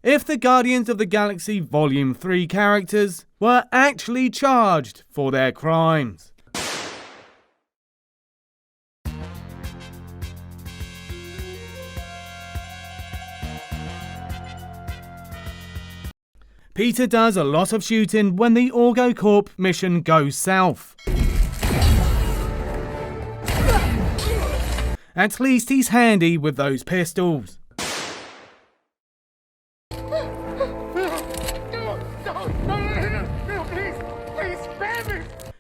if the Guardians of the Galaxy Volume 3 characters were actually charged for their crimes. Peter does a lot of shooting when the AugoCorp mission goes south. At least he's handy with those pistols.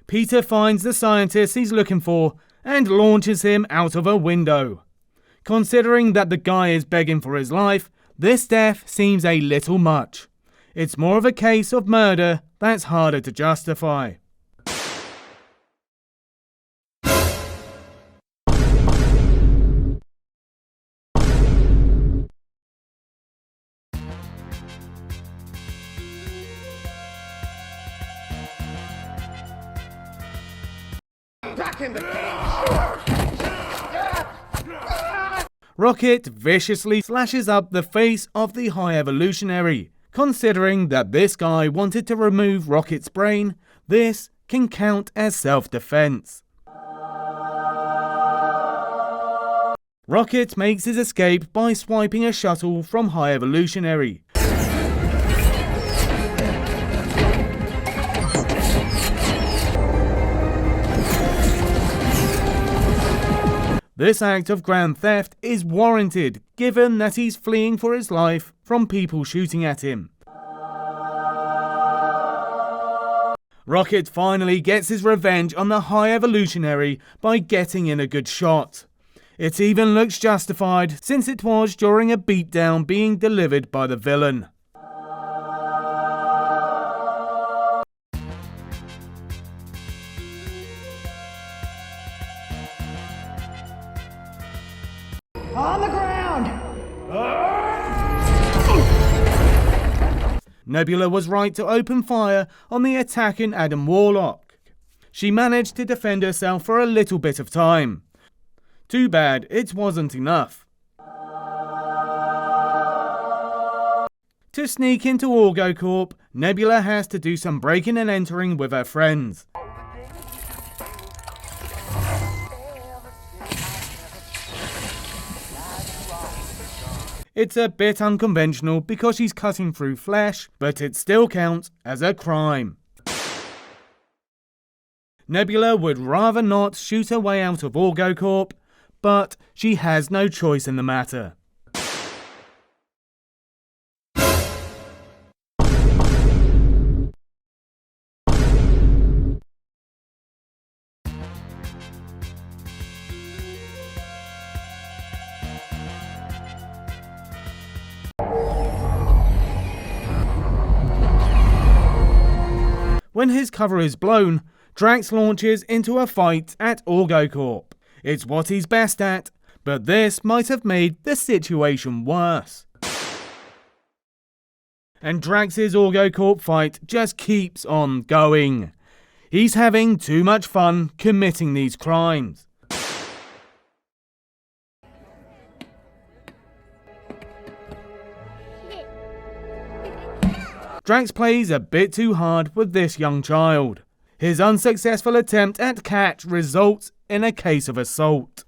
Peter finds the scientist he's looking for and launches him out of a window. Considering that the guy is begging for his life, this death seems a little much. It's more of a case of murder that's harder to justify. Back in the cage! Rocket viciously slashes up the face of the High Evolutionary. Considering that this guy wanted to remove Rocket's brain, this can count as self-defense. Rocket makes his escape by swiping a shuttle from High Evolutionary. This act of grand theft is warranted, given that he's fleeing for his life from people shooting at him. Rocket finally gets his revenge on the High Evolutionary by getting in a good shot. It even looks justified, since it was during a beatdown being delivered by the villain. On the ground! Nebula was right to open fire on the attacking Adam Warlock. She managed to defend herself for a little bit of time. Too bad it wasn't enough. To sneak into AugoCorp, Nebula has to do some breaking and entering with her friends. It's a bit unconventional because she's cutting through flesh, but it still counts as a crime. Nebula would rather not shoot her way out of AugoCorp, but she has no choice in the matter. When his cover is blown, Drax launches into a fight at AugoCorp. It's what he's best at, but this might have made the situation worse. And Drax's AugoCorp fight just keeps on going. He's having too much fun committing these crimes. Drax plays a bit too hard with this young child. His unsuccessful attempt at catch results in a case of assault.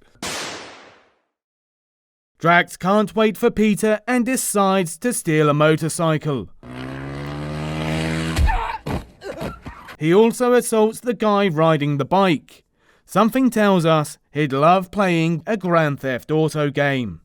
Drax can't wait for Peter and decides to steal a motorcycle. He also assaults the guy riding the bike. Something tells us he'd love playing a Grand Theft Auto game.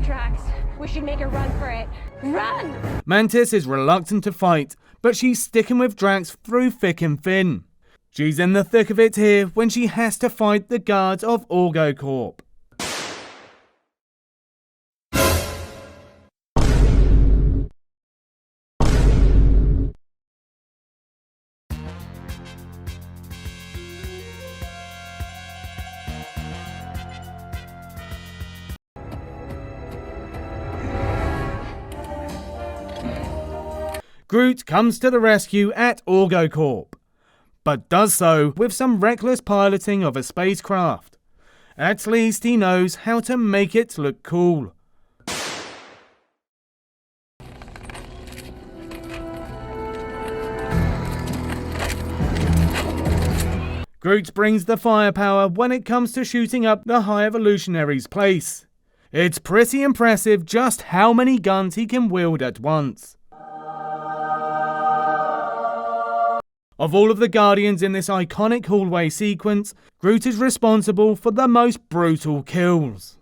Drax, we should make a run for it. Run! Mantis is reluctant to fight, but she's sticking with Drax through thick and thin. She's in the thick of it here when she has to fight the guards of AugoCorp. Groot comes to the rescue at AugoCorp, but does so with some reckless piloting of a spacecraft. At least he knows how to make it look cool. Groot brings the firepower when it comes to shooting up the High Evolutionary's place. It's pretty impressive just how many guns he can wield at once. Of all of the Guardians in this iconic hallway sequence, Groot is responsible for the most brutal kills.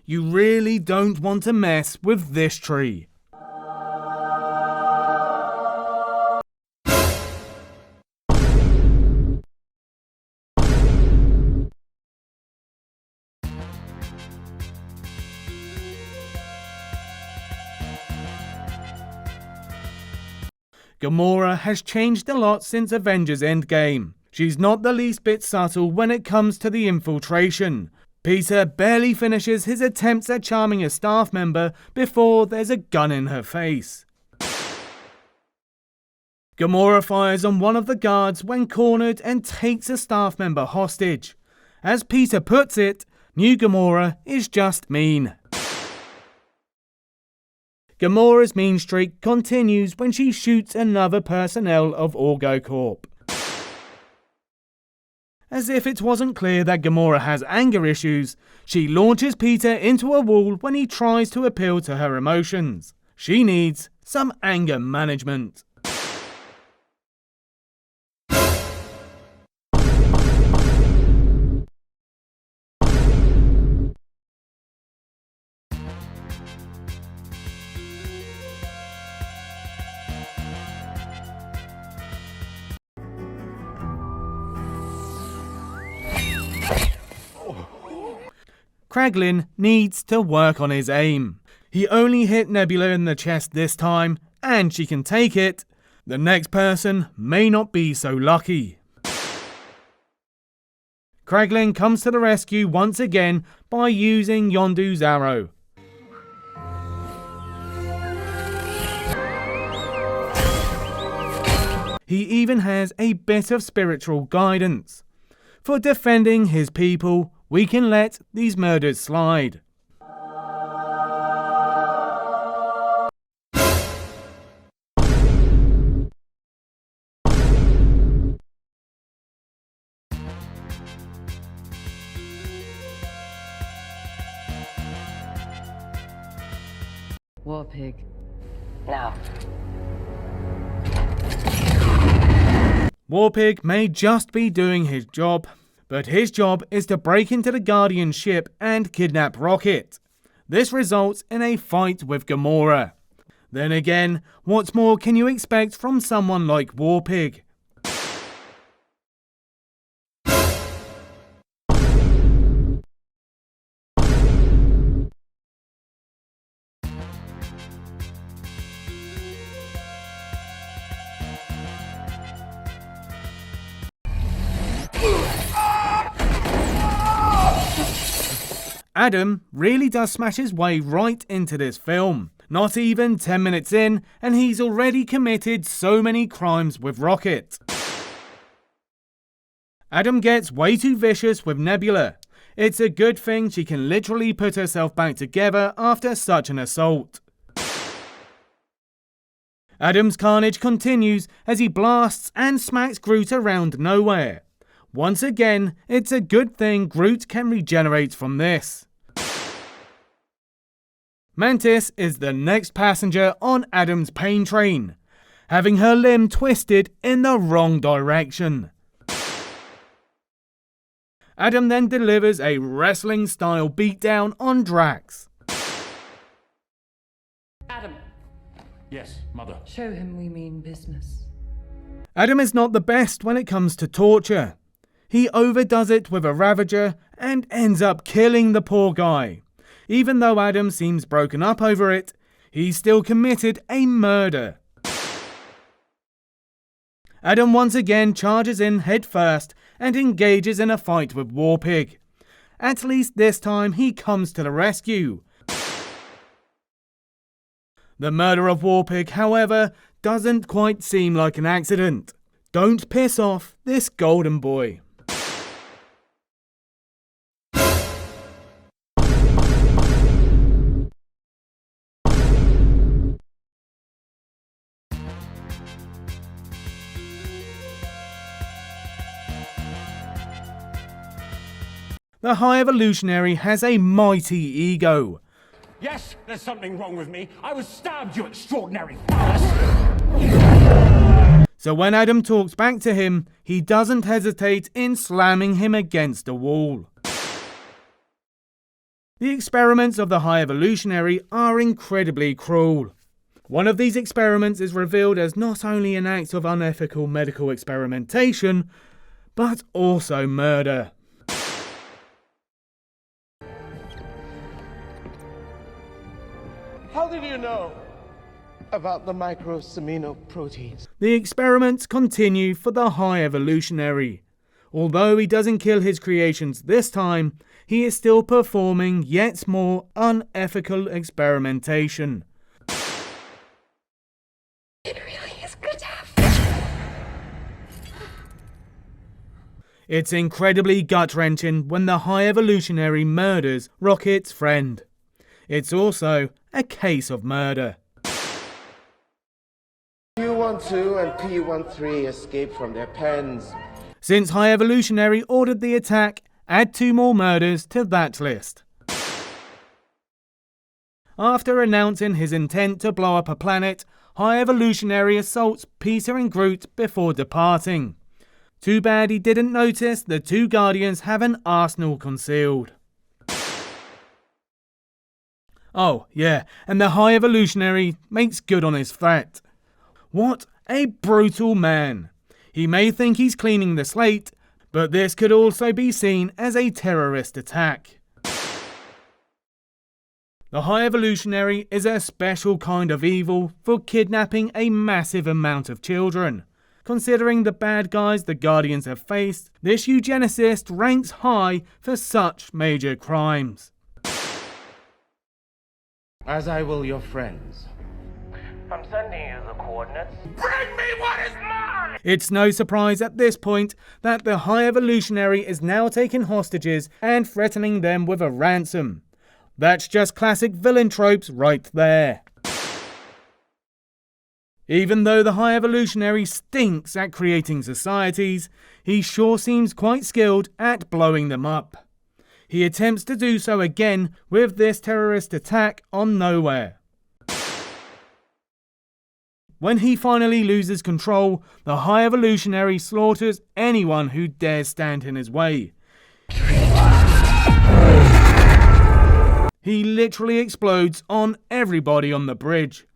You really don't want to mess with this tree. Gamora has changed a lot since Avengers Endgame. She's not the least bit subtle when it comes to the infiltration. Peter barely finishes his attempts at charming a staff member before there's a gun in her face. Gamora fires on one of the guards when cornered and takes a staff member hostage. As Peter puts it, new Gamora is just mean. Gamora's mean streak continues when she shoots another personnel of AugoCorp. As if it wasn't clear that Gamora has anger issues, she launches Peter into a wall when he tries to appeal to her emotions. She needs some anger management. Kraglin needs to work on his aim. He only hit Nebula in the chest this time, and she can take it. The next person may not be so lucky. Kraglin comes to the rescue once again by using Yondu's arrow. He even has a bit of spiritual guidance. For defending his people, we can let these murders slide. War Pig. Now. Warpig may just be doing his job, but his job is to break into the Guardian ship and kidnap Rocket. This results in a fight with Gamora. Then again, what more can you expect from someone like Warpig? Adam really does smash his way right into this film. Not even 10 minutes in, and he's already committed so many crimes with Rocket. Adam gets way too vicious with Nebula. It's a good thing she can literally put herself back together after such an assault. Adam's carnage continues as he blasts and smacks Groot around nowhere. Once again, it's a good thing Groot can regenerate from this. Mantis is the next passenger on Adam's pain train, having her limb twisted in the wrong direction. Adam then delivers a wrestling-style beatdown on Drax. Adam, Yes, Mother. show him we mean business. Adam is not the best when it comes to torture. He overdoes it with a Ravager and ends up killing the poor guy. Even though Adam seems broken up over it, he still committed a murder. Adam once again charges in head first and engages in a fight with Warpig. At least this time he comes to the rescue. The murder of Warpig, however, doesn't quite seem like an accident. Don't piss off this golden boy. The High Evolutionary has a mighty ego. Yes, there's something wrong with me. I was stabbed, you extraordinary phallus. So when Adam talks back to him, he doesn't hesitate in slamming him against a wall. The experiments of the High Evolutionary are incredibly cruel. One of these experiments is revealed as not only an act of unethical medical experimentation, but also murder. How did you know about the microseminoproteins? The experiments continue for the High Evolutionary. Although he doesn't kill his creations this time, he is still performing yet more unethical experimentation. It really is good to have fun. It's incredibly gut-wrenching when the High Evolutionary murders Rocket's friend. It's also a case of murder. Q12 and P13 escaped from their pens. Since High Evolutionary ordered the attack, add 2 more murders to that list. After announcing his intent to blow up a planet, High Evolutionary assaults Peter and Groot before departing. Too bad he didn't notice the 2 Guardians have an arsenal concealed. Oh, yeah, and the High Evolutionary makes good on his threat. What a brutal man. He may think he's cleaning the slate, but this could also be seen as a terrorist attack. The High Evolutionary is a special kind of evil for kidnapping a massive amount of children. Considering the bad guys the Guardians have faced, this eugenicist ranks high for such major crimes. As I will your friends. I'm sending you the coordinates. Bring me what is mine! It's no surprise at this point that the High Evolutionary is now taking hostages and threatening them with a ransom. That's just classic villain tropes right there. Even though the High Evolutionary stinks at creating societies, he sure seems quite skilled at blowing them up. He attempts to do so again with this terrorist attack on Nowhere. When he finally loses control, the High Evolutionary slaughters anyone who dares stand in his way. He literally explodes on everybody on the bridge.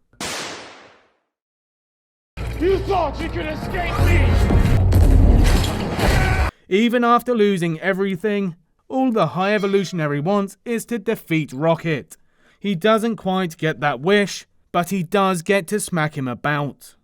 You thought you could escape me! Even after losing everything, all the High Evolutionary wants is to defeat Rocket. He doesn't quite get that wish, but he does get to smack him about.